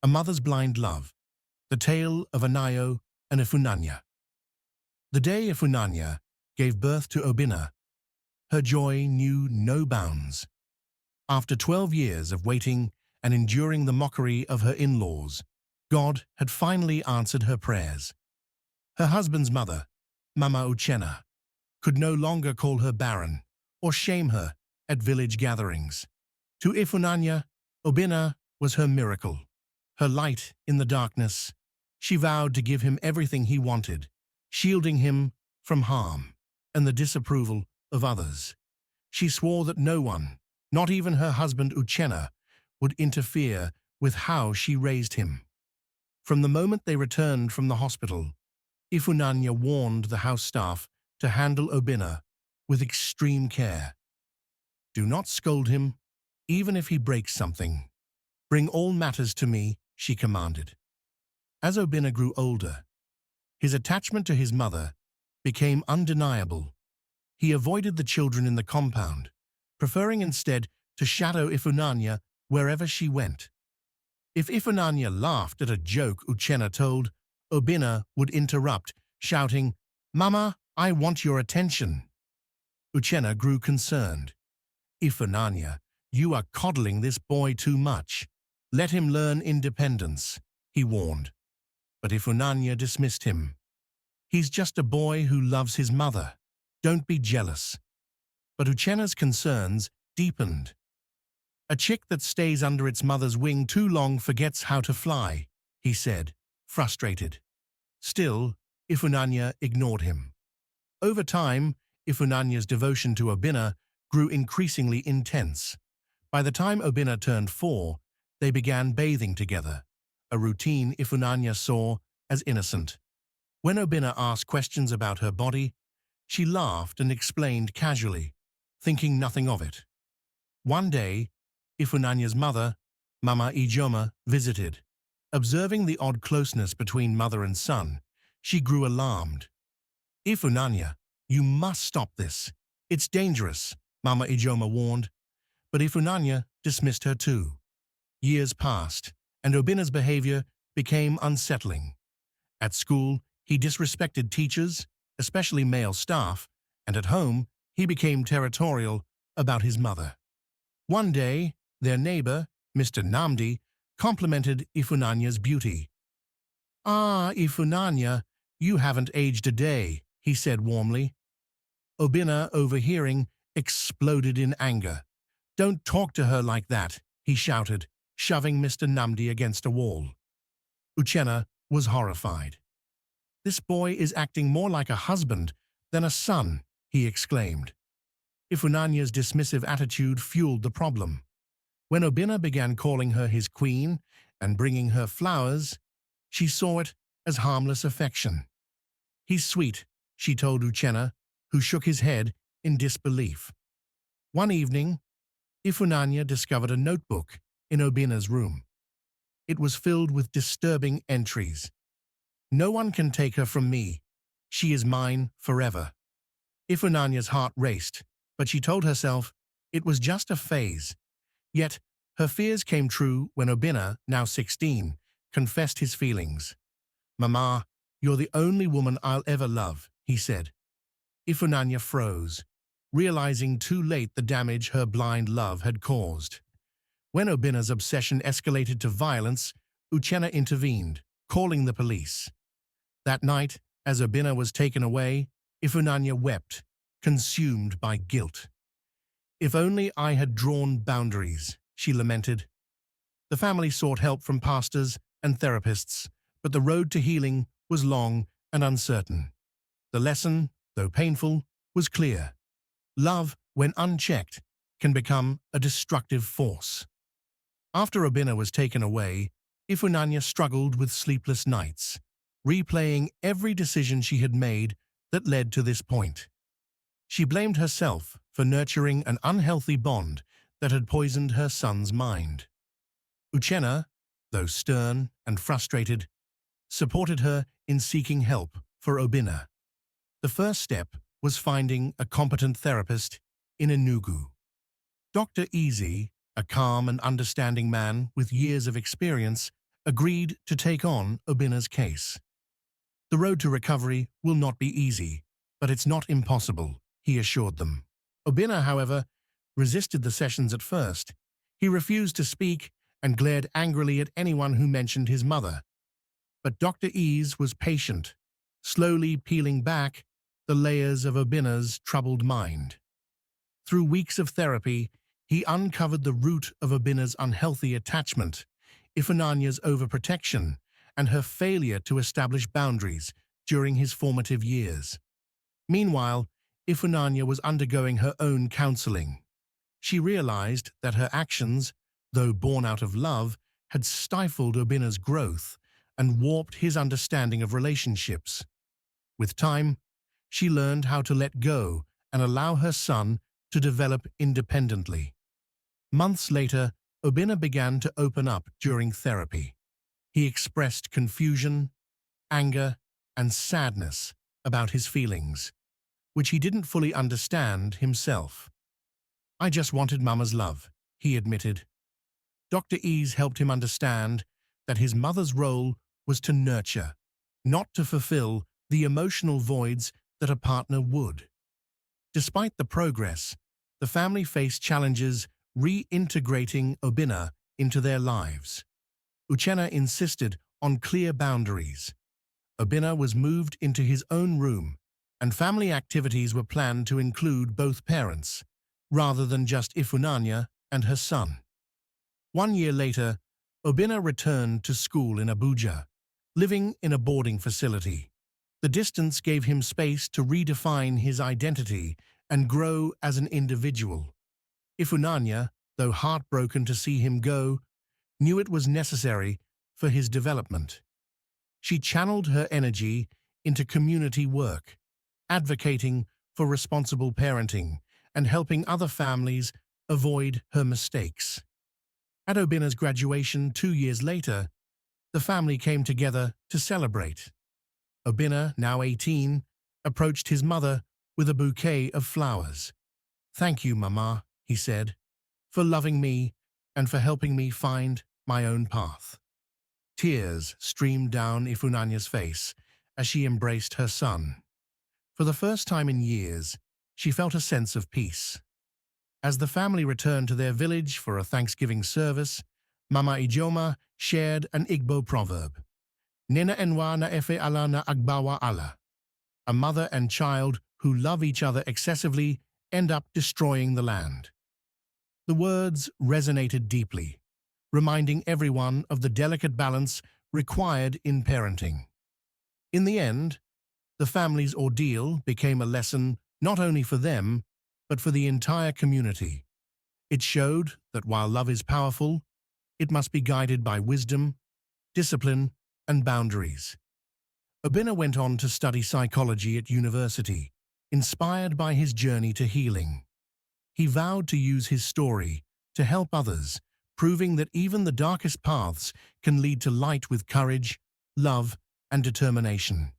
A Mother's Blind Love, the tale of Anayo and Ifunanya. The day Ifunanya gave birth to Obinna, her joy knew no bounds. After 12 years of waiting and enduring the mockery of her in-laws, God had finally answered her prayers. Her husband's mother, Mama Uchenna, could no longer call her barren or shame her at village gatherings. To Ifunanya, Obinna was her miracle, her light in the darkness. She vowed to give him everything he wanted, shielding him from harm and the disapproval of others. She swore that no one, not even her husband Uchenna, would interfere with how she raised him. From the moment they returned from the hospital, Ifunanya warned the house staff to handle Obinna with extreme care. Do not scold him, even if he breaks something. Bring all matters to me, she commanded. As Obinna grew older, his attachment to his mother became undeniable. He avoided the children in the compound, preferring instead to shadow Ifunanya wherever she went. If Ifunanya laughed at a joke Uchenna told, Obinna would interrupt, shouting, "Mama, I want your attention." Uchenna grew concerned. "Ifunanya, you are coddling this boy too much. Let him learn independence," he warned. But Ifunanya dismissed him. "He's just a boy who loves his mother. Don't be jealous." But Uchenna's concerns deepened. "A chick that stays under its mother's wing too long forgets how to fly," he said, frustrated. Still, Ifunanya ignored him. Over time, Ifunanya's devotion to Obinna grew increasingly intense. By the time Obinna turned 4, they began bathing together, a routine Ifunanya saw as innocent. When Obinna asked questions about her body, she laughed and explained casually, thinking nothing of it. One day, Ifunanya's mother, Mama Ijeoma, visited. Observing the odd closeness between mother and son, she grew alarmed. "Ifunanya, you must stop this. It's dangerous," Mama Ijeoma warned. But Ifunanya dismissed her too. Years passed, and Obinna's behavior became unsettling. At school, he disrespected teachers, especially male staff, and at home, he became territorial about his mother. One day, their neighbor, Mr. Namdi, complimented Ifunanya's beauty. "Ah, Ifunanya, you haven't aged a day," he said warmly. Obinna, overhearing, exploded in anger. "Don't talk to her like that," he shouted, shoving Mr. Namdi against a wall. Uchenna was horrified. "This boy is acting more like a husband than a son," he exclaimed. Ifunanya's dismissive attitude fueled the problem. When Obinna began calling her his queen and bringing her flowers, she saw it as harmless affection. "He's sweet," she told Uchenna, who shook his head in disbelief. One evening, Ifunanya discovered a notebook in Obinna's room. It was filled with disturbing entries. "No one can take her from me. She is mine forever." Ifunanya's heart raced, but she told herself it was just a phase. Yet, her fears came true when Obinna, now 16, confessed his feelings. "Mama, you're the only woman I'll ever love," he said. Ifunanya froze, realizing too late the damage her blind love had caused. When Obinna's obsession escalated to violence, Uchenna intervened, calling the police. That night, as Obinna was taken away, Ifunanya wept, consumed by guilt. "If only I had drawn boundaries," she lamented. The family sought help from pastors and therapists, but the road to healing was long and uncertain. The lesson, though painful, was clear. Love, when unchecked, can become a destructive force. After Obinna was taken away, Ifunanya struggled with sleepless nights, replaying every decision she had made that led to this point. She blamed herself for nurturing an unhealthy bond that had poisoned her son's mind. Uchenna, though stern and frustrated, supported her in seeking help for Obinna. The first step was finding a competent therapist in Enugu. Dr. Easy, a calm and understanding man with years of experience, agreed to take on Obinna's case. The road to recovery will not be easy, but it's not impossible, he assured them. Obinna, however, resisted the sessions at first. He refused to speak and glared angrily at anyone who mentioned his mother. But Dr. Ease was patient, slowly peeling back the layers of Obinna's troubled mind. Through weeks of therapy, he uncovered the root of Obinna's unhealthy attachment, Ifunanya's overprotection, and her failure to establish boundaries during his formative years. Meanwhile, Ifunanya was undergoing her own counseling. She realized that her actions, though born out of love, had stifled Obinna's growth and warped his understanding of relationships. With time, she learned how to let go and allow her son to develop independently. Months later, Obinna began to open up during therapy. He expressed confusion, anger, and sadness about his feelings, which he didn't fully understand himself. "I just wanted Mama's love," he admitted. Dr. Ease helped him understand that his mother's role was to nurture, not to fulfill the emotional voids that a partner would. Despite the progress, the family faced challenges reintegrating Obinna into their lives. Uchenna insisted on clear boundaries. Obinna was moved into his own room, and family activities were planned to include both parents, rather than just Ifunanya and her son. 1 year later, Obinna returned to school in Abuja, living in a boarding facility. The distance gave him space to redefine his identity and grow as an individual. Ifunanya, though heartbroken to see him go, knew it was necessary for his development. She channeled her energy into community work, advocating for responsible parenting and helping other families avoid her mistakes. At Obinna's graduation 2 years later, the family came together to celebrate. Obinna, now 18, approached his mother with a bouquet of flowers. "Thank you, Mama," he said, "for loving me and for helping me find my own path." Tears streamed down Ifunanya's face as she embraced her son. For the first time in years, she felt a sense of peace. As the family returned to their village for a Thanksgiving service, Mama Ijeoma shared an Igbo proverb, "Nena enwa na efe ala na agbawa ala." A mother and child who love each other excessively end up destroying the land. The words resonated deeply, reminding everyone of the delicate balance required in parenting. In the end, the family's ordeal became a lesson not only for them, but for the entire community. It showed that while love is powerful, it must be guided by wisdom, discipline, and boundaries. Obinna went on to study psychology at university, inspired by his journey to healing. He vowed to use his story to help others, proving that even the darkest paths can lead to light with courage, love, and determination.